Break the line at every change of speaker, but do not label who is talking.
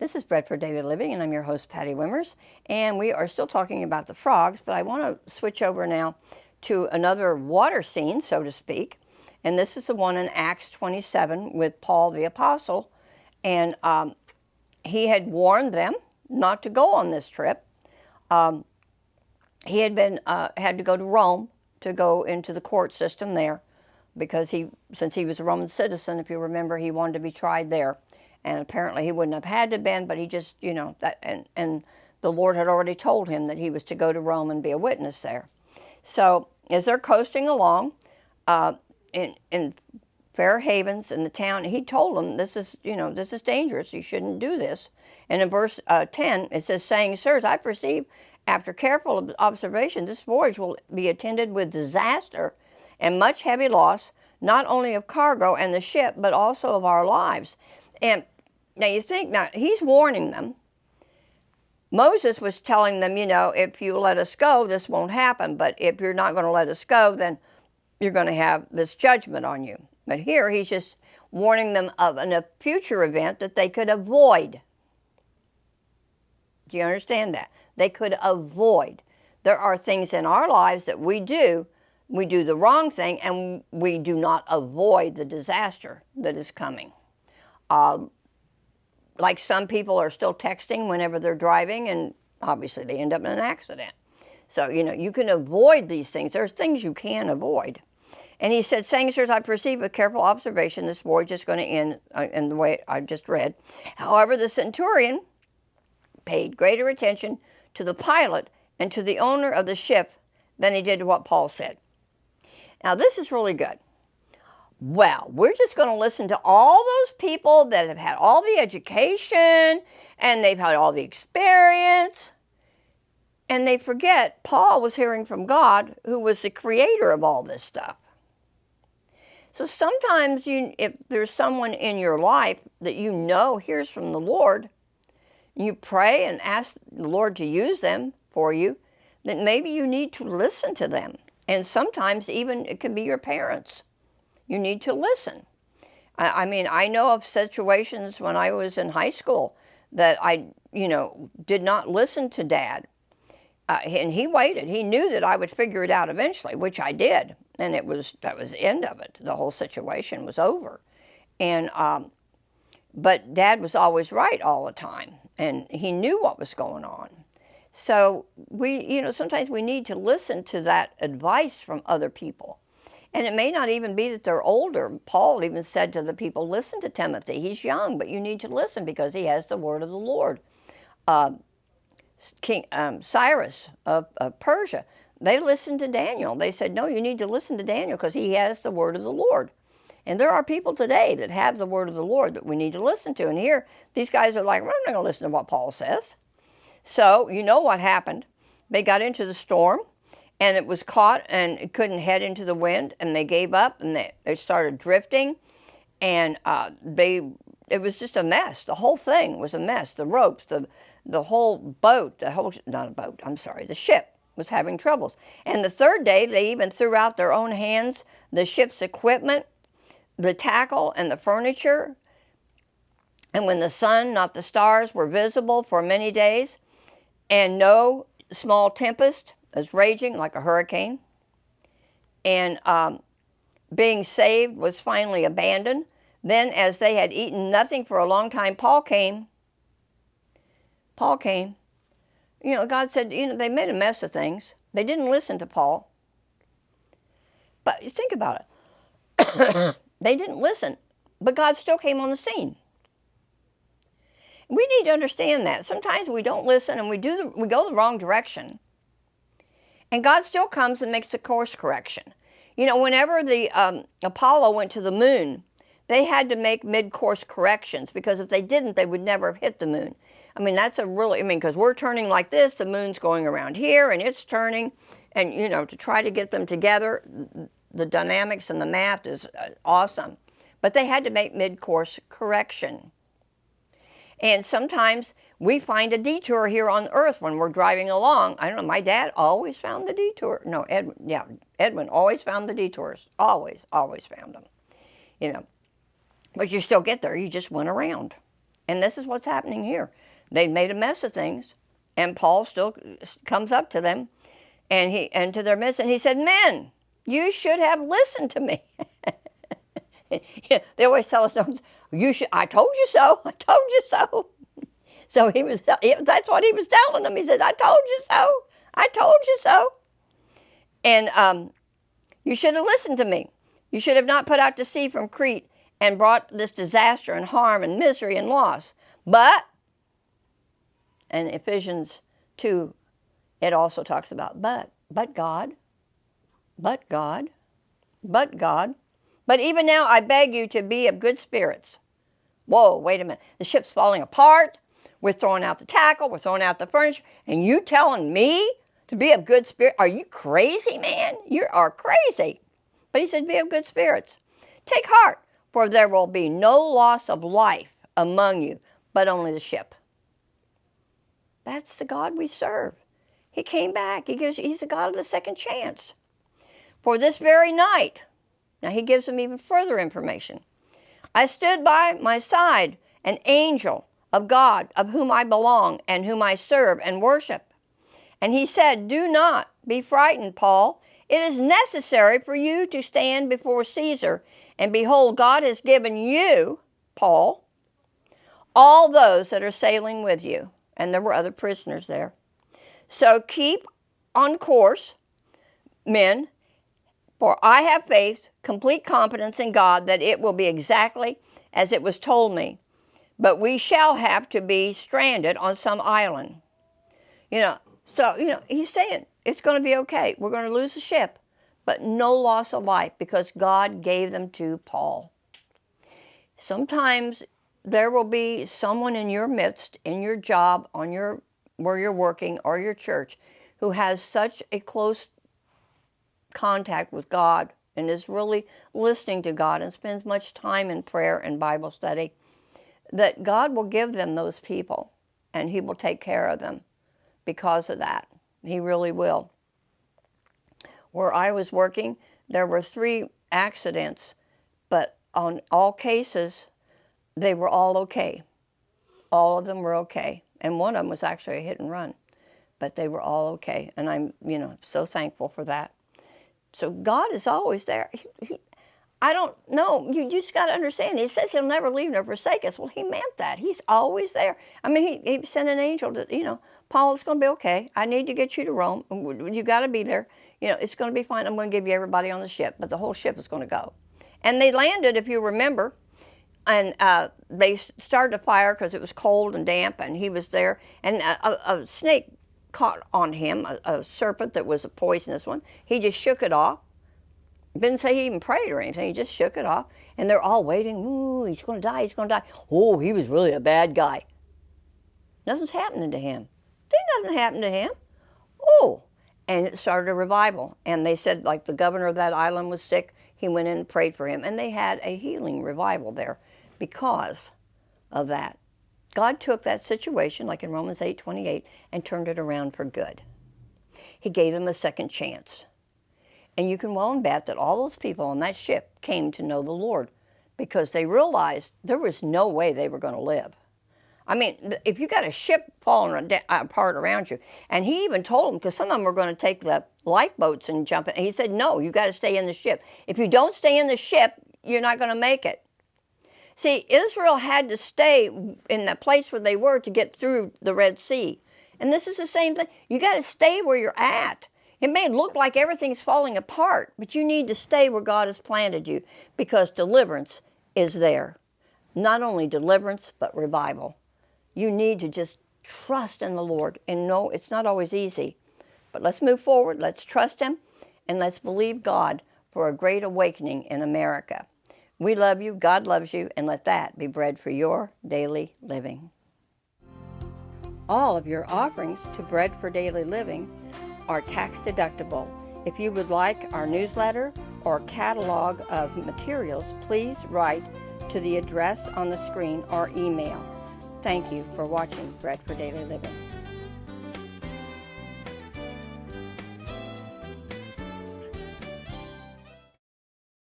This is Bread for Daily Living, and I'm your host, Patty Wimmers. And we are still talking about the frogs, but I want to switch over now to another water scene, so to speak. And this is the one in Acts 27 with Paul the Apostle. And he had warned them not to go on this trip. He had had to go to Rome to go into the court system there, because since he was a Roman citizen, if you remember, he wanted to be tried there. And apparently he wouldn't have had to been, but he just, and the Lord had already told him that he was to go to Rome and be a witness there. So as they're coasting along in Fair Havens in the town, he told them, this is dangerous. You shouldn't do this. And in verse 10, it says, saying, sirs, I perceive after careful observation, this voyage will be attended with disaster and much heavy loss, not only of cargo and the ship, but also of our lives. And now you think, now he's warning them. Moses was telling them, if you let us go, this won't happen. But if you're not going to let us go, then you're going to have this judgment on you. But here he's just warning them of a future event that they could avoid. Do you understand that? They could avoid. There are things in our lives that we do the wrong thing, and we do not avoid the disaster that is coming. Like some people are still texting whenever they're driving, and obviously they end up in an accident. So, you can avoid these things. There's things you can avoid. And he said, saying, sirs, I perceive with careful observation this voyage is going to end in the way I just read. However, the centurion paid greater attention to the pilot and to the owner of the ship than he did to what Paul said. Now, this is really good. Well, we're just going to listen to all those people that have had all the education and they've had all the experience, and they forget Paul was hearing from God, who was the creator of all this stuff. So sometimes if there's someone in your life that hears from the Lord, you pray and ask the Lord to use them for you, then maybe you need to listen to them. And sometimes even it can be your parents. You need to listen. I know of situations when I was in high school that I, did not listen to Dad. And he waited. He knew that I would figure it out eventually, which I did. And that was the end of it. The whole situation was over. And but Dad was always right all the time, and he knew what was going on. So sometimes we need to listen to that advice from other people. And it may not even be that they're older. Paul even said to the people, listen to Timothy. He's young, but you need to listen because he has the word of the Lord. King Cyrus of Persia, they listened to Daniel. They said, no, you need to listen to Daniel because he has the word of the Lord. And there are people today that have the word of the Lord that we need to listen to. And here, these guys are like, well, I'm not going to listen to what Paul says. So, you know what happened. They got into the storm, and it was caught, and it couldn't head into the wind, and they gave up, and they started drifting, and it was just a mess. The whole thing was a mess. The ropes, the whole boat, the ship was having troubles. And the third day, they even threw out their own hands, the ship's equipment, the tackle, and the furniture. And when the sun, not the stars, were visible for many days, and no small tempest was raging like a hurricane, and being saved was finally abandoned. Then, as they had eaten nothing for a long time, Paul came. God said, they made a mess of things. They didn't listen to Paul. But think about it. They didn't listen, but God still came on the scene. We need to understand that. Sometimes we don't listen and we go the wrong direction. And God still comes and makes the course correction. Whenever the Apollo went to the moon, they had to make mid-course corrections, because if they didn't, they would never have hit the moon. Because we're turning like this, the moon's going around here, and it's turning. And, to try to get them together, the dynamics and the math is awesome. But they had to make mid-course correction. And sometimes we find a detour here on Earth when we're driving along. I don't know, my dad always found the detour. No, Edwin always found the detours. Always found them. But you still get there, you just went around. And this is what's happening here. They made a mess of things, and Paul still comes up to them and to their midst, and he said, men, you should have listened to me. They always tell us, I told you so, I told you so. So that's what he was telling them. He said, I told you so, I told you so. And you should have listened to me. You should have not put out to sea from Crete and brought this disaster and harm and misery and loss. But, and Ephesians 2, it also talks about but God, but God, but God. But even now I beg you to be of good spirits. Whoa, wait a minute. The ship's falling apart. We're throwing out the tackle. We're throwing out the furniture. And you telling me to be of good spirit? Are you crazy, man? You are crazy. But he said, be of good spirits. Take heart, for there will be no loss of life among you, but only the ship. That's the God we serve. He came back. He's the God of the second chance. For this very night, now he gives them even further information. I stood by my side an angel of God, of whom I belong and whom I serve and worship. And he said, do not be frightened, Paul. It is necessary for you to stand before Caesar. And behold, God has given you, Paul, all those that are sailing with you. And there were other prisoners there. So keep on course, men, for I have faith, complete confidence in God that it will be exactly as it was told me. But we shall have to be stranded on some island. So he's saying it's going to be okay. We're going to lose the ship, but no loss of life because God gave them to Paul. Sometimes there will be someone in your midst, in your job, where you're working, or your church, who has such a close contact with God and is really listening to God and spends much time in prayer and Bible study, that God will give them those people and he will take care of them because of that. He really will. Where I was working, there were 3 accidents, but on all cases, they were all okay. All of them were okay. And one of them was actually a hit and run, but they were all okay. And I'm, so thankful for that. So God is always there. I don't know. You just got to understand. He says he'll never leave nor forsake us. Well, he meant that. He's always there. I mean, he sent an angel to, Paul, it's going to be okay. I need to get you to Rome. You got to be there. It's going to be fine. I'm going to give you everybody on the ship, but the whole ship is going to go. And they landed, if you remember, and they started a fire because it was cold and damp, and he was there. And a snake caught on him, a serpent that was a poisonous one. He just shook it off. Didn't say he even prayed or anything. He just shook it off. And they're all waiting. Ooh, he's going to die. He's going to die. Oh, he was really a bad guy. Nothing's happening to him. Nothing happened to him. Oh, and it started a revival. And they said, like, the governor of that island was sick. He went in and prayed for him. And they had a healing revival there because of that. God took that situation, like in Romans 8:28, and turned it around for good. He gave them a second chance. And you can well and bet that all those people on that ship came to know the Lord because they realized there was no way they were going to live. I mean, if you got a ship falling apart around you, and he even told them, because some of them were going to take the lifeboats and jump in. He said, no, you got to stay in the ship. If you don't stay in the ship, you're not going to make it. See, Israel had to stay in the place where they were to get through the Red Sea. And this is the same thing. You got to stay where you're at. It may look like everything's falling apart, but you need to stay where God has planted you because deliverance is there. Not only deliverance, but revival. You need to just trust in the Lord. And no, it's not always easy. But let's move forward. Let's trust him. And let's believe God for a great awakening in America. We love you. God loves you. And let that be bread for your daily living. All of your offerings to Bread for Daily Living are tax deductible. If you would like our newsletter or catalog of materials, please write to the address on the screen or email. Thank you for watching Bread for Daily Living.